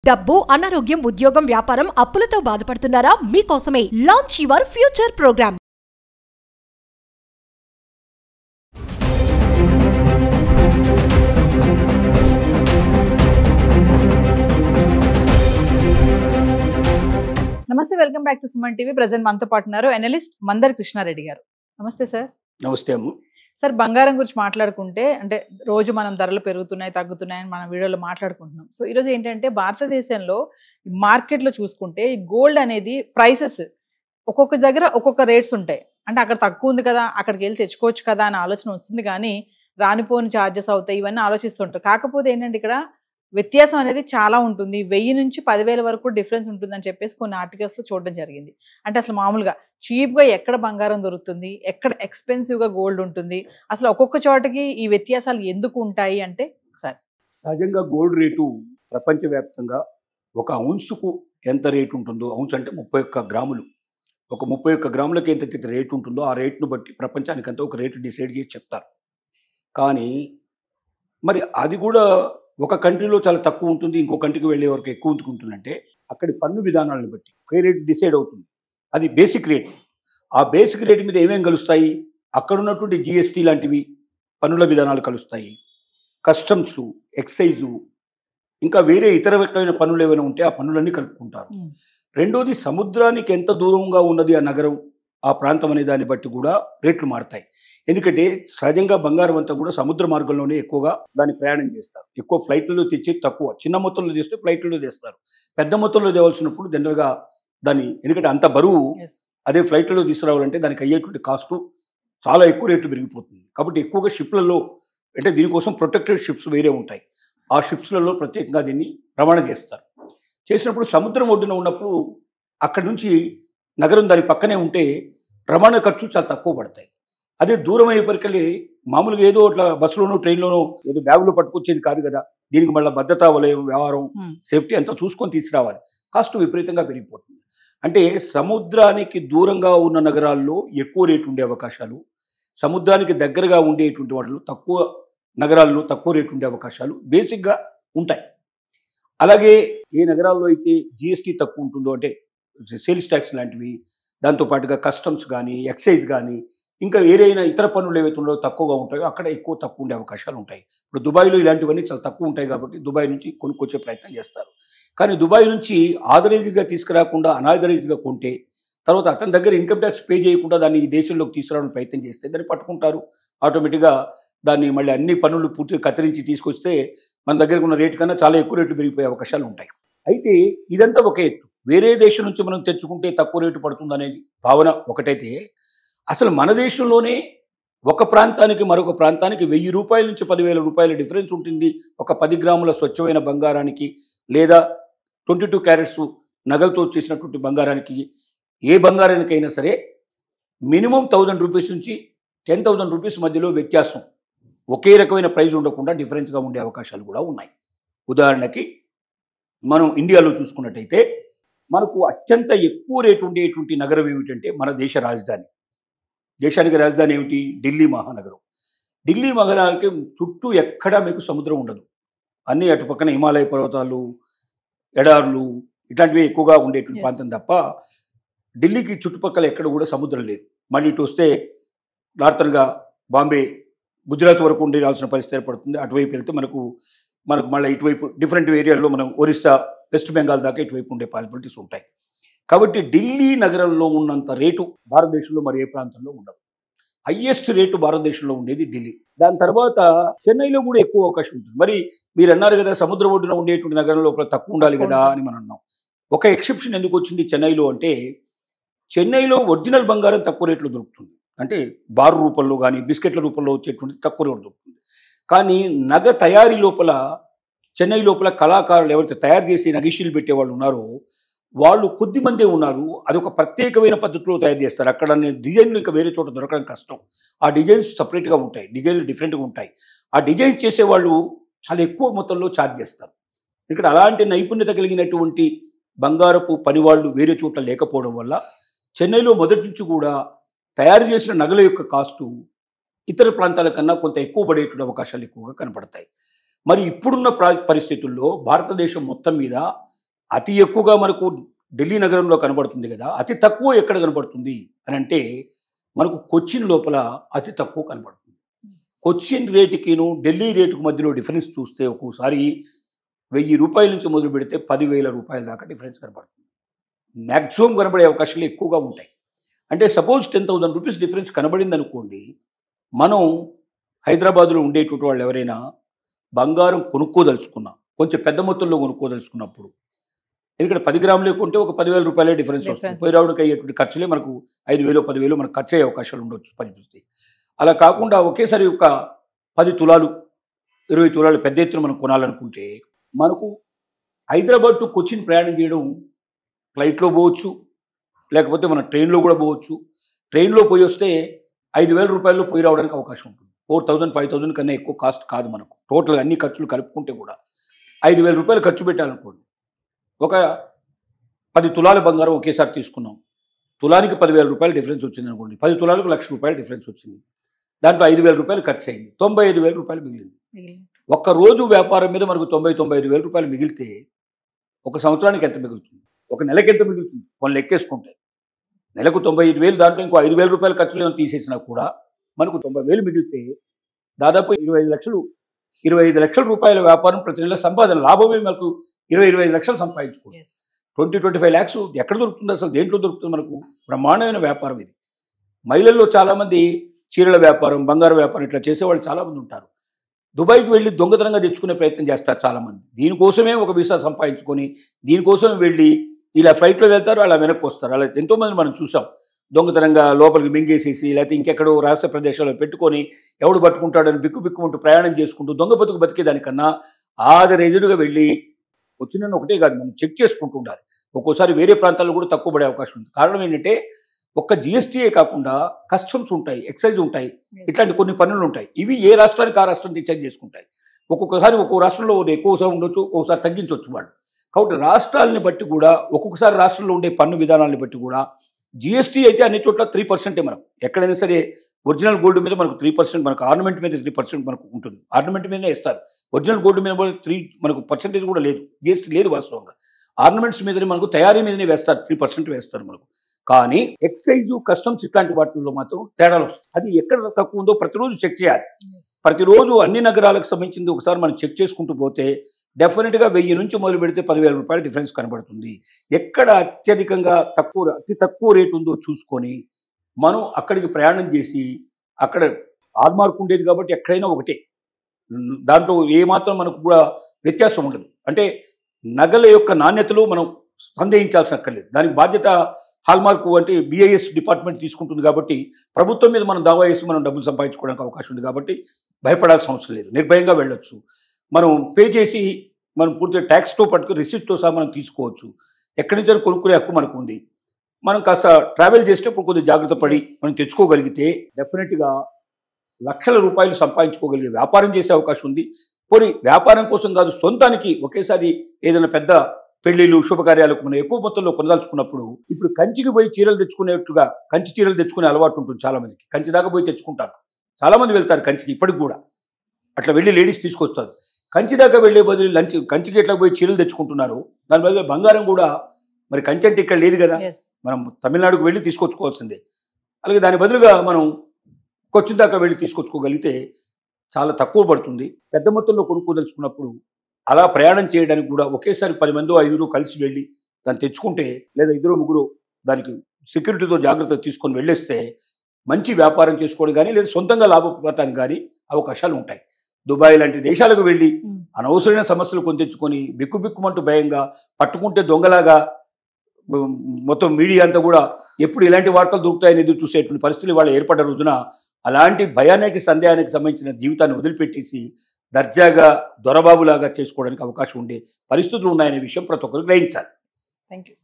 డబ్బు, అనారోగ్యం, ఉద్యోగం, వ్యాపారం, అప్పులతో బాధపడుతున్నారా? మీకోసమే లాంచ్ యువర్ ఫ్యూచర్ ప్రోగ్రామ్. నమస్తే, welcome back to Suman TV. Present మనతో పాటు ఉన్నారు అనలిస్ట్ మందర్ కృష్ణారెడ్డి గారు. నమస్తే సార్. నమస్తే అమ్మ. సార్, బంగారం గురించి మాట్లాడుకుంటే అంటే రోజు మనం ధరలు పెరుగుతున్నాయి తగ్గుతున్నాయని మనం వీడియోలో మాట్లాడుకుంటున్నాం. సో ఈరోజు ఏంటంటే భారతదేశంలో మార్కెట్లో చూసుకుంటే ఈ గోల్డ్ అనేది ప్రైసెస్ ఒక్కొక్క దగ్గర ఒక్కొక్క రేట్స్ ఉంటాయి. అంటే అక్కడ తక్కువ ఉంది కదా, అక్కడికి వెళ్ళి తెచ్చుకోవచ్చు కదా అనే ఆలోచన వస్తుంది, కానీ రానిపోని ఛార్జెస్ అవుతాయి, ఇవన్నీ ఆలోచిస్తుంటారు. కాకపోతే ఏంటంటే ఇక్కడ వ్యత్యాసం అనేది చాలా ఉంటుంది. 1000 నుంచి 10,000 వరకు డిఫరెన్స్ ఉంటుందని చెప్పేసి కొన్ని ఆర్టికల్స్లో చూడడం జరిగింది. అంటే అసలు మామూలుగా చీప్గా ఎక్కడ బంగారం దొరుకుతుంది, ఎక్కడ ఎక్స్పెన్సివ్గా గోల్డ్ ఉంటుంది, అసలు ఒక్కొక్క చోటకి ఈ వ్యత్యాసాలు ఎందుకు ఉంటాయి అంటే ఒకసారి. సహజంగా గోల్డ్ రేటు ప్రపంచవ్యాప్తంగా ఒక ఔన్సుకు ఎంత రేటు ఉంటుందో, ఔన్స్ అంటే 31 గ్రాములు, ఒక 31 గ్రాములకి ఎంత రేటు ఉంటుందో ఆ రేటును బట్టి ప్రపంచానికంతా ఒక రేటు డిసైడ్ చేసి చెప్తారు. కానీ మరి అది కూడా ఒక కంట్రీలో చాలా తక్కువ ఉంటుంది, ఇంకో కంట్రీకి వెళ్ళే వరకు ఎక్కువ ఉంటుందంటే అక్కడి పన్ను విధానాలను బట్టి ఒకే రేటు డిసైడ్ అవుతుంది. అది బేసిక్ రేట్. ఆ బేసిక్ రేట్ మీద ఏమేమి కలుస్తాయి? అక్కడ ఉన్నటువంటి జిఎస్టీ లాంటివి పన్నుల విధానాలు కలుస్తాయి, కస్టమ్సు, ఎక్సైజు, ఇంకా వేరే ఇతర రకమైన పన్నులు ఏమైనా ఉంటే ఆ పన్నులన్నీ కలుపుకుంటారు. రెండోది, సముద్రానికి ఎంత దూరంగా ఉన్నది ఆ నగరం, ఆ ప్రాంతం అనే దాన్ని బట్టి కూడా రేట్లు మారుతాయి. ఎందుకంటే సహజంగా బంగారం అంతా కూడా సముద్ర మార్గంలోనే ఎక్కువగా దాన్ని ప్రయాణం చేస్తారు. ఎక్కువ ఫ్లైట్లలో తెచ్చి తక్కువ, చిన్న మొత్తంలో తెస్తే ఫ్లైట్లలో తెస్తారు. పెద్ద మొత్తంలో తేవాల్సినప్పుడు జనరల్గా దాన్ని, ఎందుకంటే అంత బరువు అదే ఫ్లైట్లలో తీసుకురావాలంటే దానికి అయ్యేటువంటి కాస్టు చాలా ఎక్కువ రేట్లు పెరిగిపోతుంది. కాబట్టి ఎక్కువగా షిప్లలో, అంటే దీనికోసం ప్రొటెక్టెడ్ షిప్స్ వేరే ఉంటాయి, ఆ షిప్స్లలో ప్రత్యేకంగా దీన్ని రవాణా చేస్తారు. చేసినప్పుడు సముద్రం ఒడ్డున ఉన్నప్పుడు అక్కడి నుంచి నగరం దాని పక్కనే ఉంటే రవాణా ఖర్చులు చాలా తక్కువ పడతాయి. అదే దూరం అయ్యేపరికల్లి మామూలుగా ఏదో అట్లా బస్సులోనో ట్రైన్లోనో ఏదో బ్యాగులో పట్టుకొచ్చేది కాదు కదా, దీనికి మళ్ళీ భద్రతా వలయం, వ్యవహారం, సేఫ్టీ అంతా చూసుకొని తీసుకురావాలి. కాస్ట్ విపరీతంగా పెరిగిపోతుంది. అంటే సముద్రానికి దూరంగా ఉన్న నగరాల్లో ఎక్కువ రేటు ఉండే అవకాశాలు, సముద్రానికి దగ్గరగా ఉండేటువంటి వాటిలో తక్కువ నగరాల్లో తక్కువ రేటు ఉండే అవకాశాలు బేసిక్గా ఉంటాయి. అలాగే ఏ నగరాల్లో అయితే జిఎస్టీ తక్కువ ఉంటుందో, అంటే సేల్స్ ట్యాక్స్ లాంటివి, దాంతోపాటుగా కస్టమ్స్ కానీ, ఎక్సైజ్ కానీ, ఇంకా ఏదైనా ఇతర పన్నులు ఏవైతే ఉండో తక్కువగా ఉంటాయో అక్కడ తక్కువ ఉండే అవకాశాలు ఉంటాయి. ఇప్పుడు దుబాయ్లో ఇలాంటివన్నీ చాలా తక్కువ ఉంటాయి కాబట్టి దుబాయ్ నుంచి కొనుక్కొచ్చే ప్రయత్నం చేస్తారు. కానీ దుబాయ్ నుంచి ఆథరైజ్డ్గా తీసుకురాకుండా అనాథరైజ్డ్గా కొంటే, తర్వాత అతని దగ్గర ఇన్కమ్ ట్యాక్స్ పే చేయకుండా దాన్ని ఈ దేశంలోకి తీసుకురావడానికి ప్రయత్నం చేస్తే దాన్ని పట్టుకుంటారు. ఆటోమేటిక్గా దాన్ని మళ్ళీ అన్ని పన్నులు పూర్తిగా కత్తిరించి తీసుకొస్తే మన దగ్గర ఉన్న రేటు కన్నా చాలా ఎక్కువ రేటు పెరిగిపోయే అవకాశాలు ఉంటాయి. అయితే ఇదంతా ఒక ఎత్తు. వేరే దేశం నుంచి మనం తెచ్చుకుంటే తక్కువ రేటు పడుతుంది అనేది భావన ఒకటైతే, అసలు మన దేశంలోనే ఒక ప్రాంతానికి మరొక ప్రాంతానికి 1000 రూపాయల నుంచి 10,000 రూపాయల డిఫరెన్స్ ఉంటుంది. ఒక 10 గ్రాముల స్వచ్ఛమైన బంగారానికి, లేదా 22 క్యారెట్స్ నగలతో చేసినటువంటి బంగారానికి, ఏ బంగారానికైనా సరే మినిమం 1000 రూపీస్ నుంచి 10,000 రూపీస్ మధ్యలో వ్యత్యాసం, ఒకే రకమైన ప్రైజ్ ఉండకుండా డిఫరెన్స్గా ఉండే అవకాశాలు కూడా ఉన్నాయి. ఉదాహరణకి మనం ఇండియాలో చూసుకున్నట్టయితే మనకు అత్యంత ఎక్కువ రేటు ఉండేటువంటి నగరం ఏమిటంటే మన దేశ రాజధాని. దేశానికి రాజధాని ఏమిటి? ఢిల్లీ మహానగరం. ఢిల్లీ మహానగరానికి చుట్టూ ఎక్కడా మీకు సముద్రం ఉండదు. అన్నీ అటు పక్కన హిమాలయ పర్వతాలు, ఎడార్లు, ఇట్లాంటివి ఎక్కువగా ఉండేటువంటి ప్రాంతం తప్ప ఢిల్లీకి చుట్టుపక్కల ఎక్కడ కూడా సముద్రం లేదు. మళ్ళీ ఇటు వస్తే నార్థన్గా బాంబే, గుజరాత్ వరకు ఉండాల్సిన పరిస్థితి ఏర్పడుతుంది. అటువైపు వెళ్తే మనకు మళ్ళీ ఇటువైపు డిఫరెంట్ ఏరియాల్లో మనం ఒరిస్సా, వెస్ట్ బెంగాల్ దాకా ఇటువైపు ఉండే పాసిబిలిటీస్ ఉంటాయి. కాబట్టి ఢిల్లీ నగరంలో ఉన్నంత రేటు భారతదేశంలో మరి ఏ ప్రాంతంలో ఉండదు. హయ్యెస్ట్ రేటు భారతదేశంలో ఉండేది ఢిల్లీ. దాని తర్వాత చెన్నైలో కూడా ఎక్కువ అవకాశం ఉంటుంది. మరి మీరు అన్నారు కదా సముద్ర ఒడ్డున ఉండేటువంటి నగరం లోపల తక్కువ ఉండాలి కదా అని మనం అన్నాం. ఒక ఎక్సెప్షన్ ఎందుకు వచ్చింది చెన్నైలో అంటే, చెన్నైలో ఒరిజినల్ బంగారం తక్కువ రేట్లో దొరుకుతుంది. అంటే బారు రూపంలో కానీ బిస్కెట్ల రూపంలో వచ్చేటువంటి తక్కువ రేటు దొరుకుతుంది. కానీ నగ తయారీ లోపల, చెన్నై లోపల కళాకారులు ఎవరైతే తయారు చేసి నగిషీలు పెట్టేవాళ్ళు ఉన్నారో వాళ్ళు కొద్ది మందే ఉన్నారు. అదొక ప్రత్యేకమైన పద్ధతిలో తయారు చేస్తారు. అక్కడ డిజైన్లు ఇంకా వేరే చోట దొరకడం కష్టం. ఆ డిజైన్స్ సపరేట్గా ఉంటాయి, డిజైన్లు డిఫరెంట్గా ఉంటాయి. ఆ డిజైన్స్ చేసేవాళ్ళు చాలా ఎక్కువ మొత్తంలో ఛార్జ్ చేస్తారు. ఇక్కడ అలాంటి నైపుణ్యత కలిగినటువంటి బంగారపు పనివాళ్ళు వేరే చోట్ల లేకపోవడం వల్ల చెన్నైలో మొదటి నుంచి కూడా తయారు చేసిన నగల యొక్క కాస్టు ఇతర ప్రాంతాల కన్నా కొంత ఎక్కువ పడేటువంటి అవకాశాలు ఎక్కువగా కనపడతాయి. మరి ఇప్పుడున్న పరిస్థితుల్లో భారతదేశం మొత్తం మీద అతి ఎక్కువగా మనకు ఢిల్లీ నగరంలో కనబడుతుంది కదా, అతి తక్కువ ఎక్కడ కనబడుతుంది అని అంటే మనకు కొచ్చిన్ లోపల అతి తక్కువ కనబడుతుంది. కొచ్చిన్ రేటుకిను ఢిల్లీ రేటుకు మధ్యలో డిఫరెన్స్ చూస్తే ఒక్కోసారి 1000 రూపాయల నుంచి మొదలు పెడితే 10,000 రూపాయల దాకా డిఫరెన్స్ కనబడుతుంది. మ్యాక్సిమం కనబడే అవకాశాలు ఎక్కువగా ఉంటాయి. అంటే సపోజ్ 10,000 రూపీస్ డిఫరెన్స్ కనబడింది అనుకోండి, మనం హైదరాబాద్లో ఉండేటువంటి వాళ్ళు ఎవరైనా బంగారం కొనుక్కోదలుచుకున్నాం, కొంచెం పెద్ద మొత్తంలో కొనుక్కోదలుచుకున్నప్పుడు, ఎందుకంటే 10 గ్రాములు కొంటే ఒక 10,000 రూపాయలే డిఫరెన్స్ వస్తుంది. పోయి రావడానికి అయ్యేటువంటి ఖర్చులే మనకు 5,000 10,000 మనకు ఖర్చు అయ్యే అవకాశాలు ఉండొచ్చు పనిపిస్తాయి. అలా కాకుండా ఒకేసారి ఒక 10 తులాలు 20 తులాలు పెద్ద ఎత్తున మనం కొనాలనుకుంటే మనకు హైదరాబాద్ టు కొచ్చిన్ ప్రయాణం చేయడం ఫ్లైట్లో పోవచ్చు, లేకపోతే మన ట్రైన్లో కూడా పోవచ్చు. ట్రైన్లో పోయి వస్తే 5,000 రూపాయల్లో పోయి రావడానికి అవకాశం ఉంటుంది. 4,000 5,000 కన్నా ఎక్కువ కాస్ట్ కాదు మనకు. టోటల్గా అన్ని ఖర్చులు కలుపుకుంటే కూడా 5,000 రూపాయలు ఖర్చు పెట్టాలనుకోండి. ఒక 10 తులాల బంగారం ఒకేసారి తీసుకున్నాం, తులానికి 10,000 రూపాయలు డిఫరెన్స్ వచ్చింది అనుకోండి, 10 తులాలకు 1,00,000 రూపాయలు డిఫరెన్స్ వచ్చింది. దాంట్లో 5,000 రూపాయలు ఖర్చు అయింది, 95,000 రూపాయలు మిగిలింది. ఒక్క రోజు వ్యాపారం మీద మనకు 95,000 రూపాయలు మిగిలితే ఒక సంవత్సరానికి ఎంత మిగులుతుంది, ఒక నెలకి ఎంత మిగులుతుంది వాళ్ళు లెక్కేసుకుంటే, నెలకు 95,000 దాంట్లో ఇంకో 5,000 రూపాయల ఖర్చులు ఏమైనా తీసేసినా కూడా మనకు 90,000 మిగిలితే దాదాపు 25 లక్షల రూపాయల వ్యాపారం ప్రతి నెల సంపాదన లాభమే మనకు 25 లక్షలు సంపాదించుకోండి. 20-25 lakhs ఎక్కడ దొరుకుతుంది అసలు, దేంట్లో దొరుకుతుంది మనకు? బ్రహ్మాండమైన వ్యాపారం ఇది. మహిళల్లో చాలామంది చీరల వ్యాపారం, బంగారు వ్యాపారం ఇట్లా చేసేవాళ్ళు చాలామంది ఉంటారు. దుబాయ్కి వెళ్ళి దొంగతనంగా తెచ్చుకునే ప్రయత్నం చేస్తారు చాలామంది. దీనికోసమే ఒక వీసా సంపాదించుకొని దీనికోసం వెళ్ళి ఇలా ఫ్లైట్లో వెళ్తారు, అలా వెనక్కి వస్తారు. అలా ఎంతోమంది మనం చూసాం. దొంగతనంగా లోపలికి మింగేసేసి లేకపోతే ఇంకెక్కడో రహస్య ప్రదేశాల్లో పెట్టుకొని ఎవడు పట్టుకుంటాడని బిక్కుమంటూ ప్రయాణం చేసుకుంటూ దొంగ బతుకు బతికేదానికన్నా ఆదరేజుడుగా వెళ్ళి వచ్చిన ఒకటే కాదు, మనం చెక్ చేసుకుంటూ ఉండాలి. ఒక్కోసారి వేరే ప్రాంతాల్లో కూడా తక్కువ పడే అవకాశం ఉంది. కారణం ఏంటంటే ఒక్క జిఎస్టీయే కాకుండా కస్టమ్స్ ఉంటాయి, ఎక్సైజ్ ఉంటాయి, ఇట్లాంటి కొన్ని పన్నులు ఉంటాయి. ఇవి ఏ రాష్ట్రానికి ఆ రాష్ట్రం డిసైడ్ చేసుకుంటాయి. ఒక్కొక్కసారి ఒక్కో రాష్ట్రంలో ఎక్కువసారి ఉండొచ్చు, ఒక్కొక్కసారి తగ్గించవచ్చు వాళ్ళు. కాబట్టి రాష్ట్రాలని బట్టి కూడా ఒక్కొక్కసారి రాష్ట్రంలో ఉండే పన్ను విధానాలను బట్టి కూడా జిఎస్టీ అయితే అన్ని చోట్ల 3% మనం ఎక్కడైనా సరే ఒరిజినల్ గోల్డ్ మీద మనకు 3%, మనకు ఆర్నమెంట్ మీద 3% మనకు ఉంటుంది. ఆర్నమెంట్ మీదనే ఇస్తారు, ఒరిజినల్ గోల్డ్ మీద కూడా 3 మనకు పర్సెంటేజ్ కూడా లేదు, జిఎస్టీ లేదు వాస్తవంగా. ఆర్నమెంట్స్ మీదనే మనకు తయారీ మీదనే వేస్తారు, 3% వేస్తారు మనకు. కానీ ఎక్సైజ్, కస్టమ్స్ ఇట్లాంటి వాటిల్లో మాత్రం తేడాలు వస్తాయి. అది ఎక్కడ తక్కువ ఉందో ప్రతిరోజు చెక్ చేయాలి. ప్రతిరోజు అన్ని నగరాలకు సంబంధించింది ఒకసారి మనం చెక్ చేసుకుంటూ పోతే డెఫినెట్గా 1000 నుంచి మొదలు పెడితే 10,000 రూపాయల డిఫరెన్స్ కనబడుతుంది. ఎక్కడ అత్యధికంగా అతి తక్కువ రేటు ఉందో చూసుకొని మనం అక్కడికి ప్రయాణం చేసి, అక్కడ హాల్మార్క్ ఉండేది కాబట్టి ఎక్కడైనా ఒకటే, దాంట్లో ఏమాత్రం మనకు కూడా వ్యత్యాసం ఉండదు. అంటే నగల యొక్క నాణ్యతలో మనం సందేహించాల్సిన అక్కర్లేదు. దానికి బాధ్యత హాల్మార్క్ అంటే BIS డిపార్ట్మెంట్ తీసుకుంటుంది కాబట్టి ప్రభుత్వం మీద మనం దావా వేసి మనం డబ్బులు సంపాదించుకోవడానికి అవకాశం ఉంది కాబట్టి భయపడాల్సిన అవసరం లేదు, నిర్భయంగా వెళ్ళొచ్చు. మనం పే చేసి మనం పూర్తిగా ట్యాక్స్తో పట్టుకుని రిసిప్ట్తో సహా మనం తీసుకోవచ్చు. ఎక్కడి నుంచి కొనుక్కునే హక్కు మనకు ఉంది. మనం కాస్త ట్రావెల్ చేసేటప్పుడు కొద్దిగా జాగ్రత్త పడి మనం తెచ్చుకోగలిగితే డెఫినెట్గా లక్షల రూపాయలు సంపాదించుకోగలిగే వ్యాపారం చేసే అవకాశం ఉంది. పోనీ వ్యాపారం కోసం కాదు, సొంతానికి ఒకేసారి ఏదైనా పెద్ద పెళ్లిళ్ళు శుభకార్యాలకు మనం ఎక్కువ మొత్తంలో కొనదాల్చుకున్నప్పుడు, ఇప్పుడు కంచికి పోయి చీరలు తెచ్చుకునేట్టుగా కంచి చీరలు తెచ్చుకునే అలవాటు ఉంటుంది చాలా మందికి. కంచి దాకా పోయి తెచ్చుకుంటారు, చాలామంది వెళ్తారు కంచికి, ఇప్పటికి కూడా అట్లా వెళ్ళి లేడీస్ తీసుకొస్తారు. కంచి దాకా వెళ్ళే బదులు కంచికి ఎట్లా పోయి చీరలు తెచ్చుకుంటున్నారు, దాని బదులు బంగారం కూడా మరి కంచి అంటే ఇక్కడ లేదు కదా, మనం తమిళనాడుకు వెళ్ళి తీసుకొచ్చుకోవాల్సిందే. అలాగే దాని బదులుగా మనం కొచ్చిన్ దాకా వెళ్ళి తీసుకొచ్చుకోగలిగితే చాలా తక్కువ పడుతుంది. పెద్ద మొత్తంలో కొనుక్కోదలుచుకున్నప్పుడు అలా ప్రయాణం చేయడానికి కూడా ఒకేసారి 10 మందో 5 కలిసి వెళ్ళి దాన్ని తెచ్చుకుంటే, లేదా 2-3 దానికి సెక్యూరిటీతో జాగ్రత్త తీసుకొని వెళ్ళేస్తే మంచి వ్యాపారం చేసుకోవడం కానీ లేదా సొంతంగా లాభపడటానికి కానీ అవకాశాలు ఉంటాయి. దుబాయ్ లాంటి దేశాలకు వెళ్ళి అనవసరమైన సమస్యలు కొని తెచ్చుకొని బిక్కుమంటూ భయంగా పట్టుకుంటే దొంగలాగా మొత్తం మీడియా అంతా కూడా ఎప్పుడు ఇలాంటి వార్తలు దొరుకుతాయని ఎదురు చూసేటువంటి పరిస్థితులు వాళ్ళు ఏర్పడ్డ రోజున అలాంటి భయానికి సందేహానికి సంబంధించిన జీవితాన్ని వదిలిపెట్టేసి దర్జాగా దొరబాబులాగా చేసుకోవడానికి అవకాశం ఉండే పరిస్థితులు ఉన్నాయనే విషయం ప్రతి ఒక్కరు గ్రహించాలి. Thank you.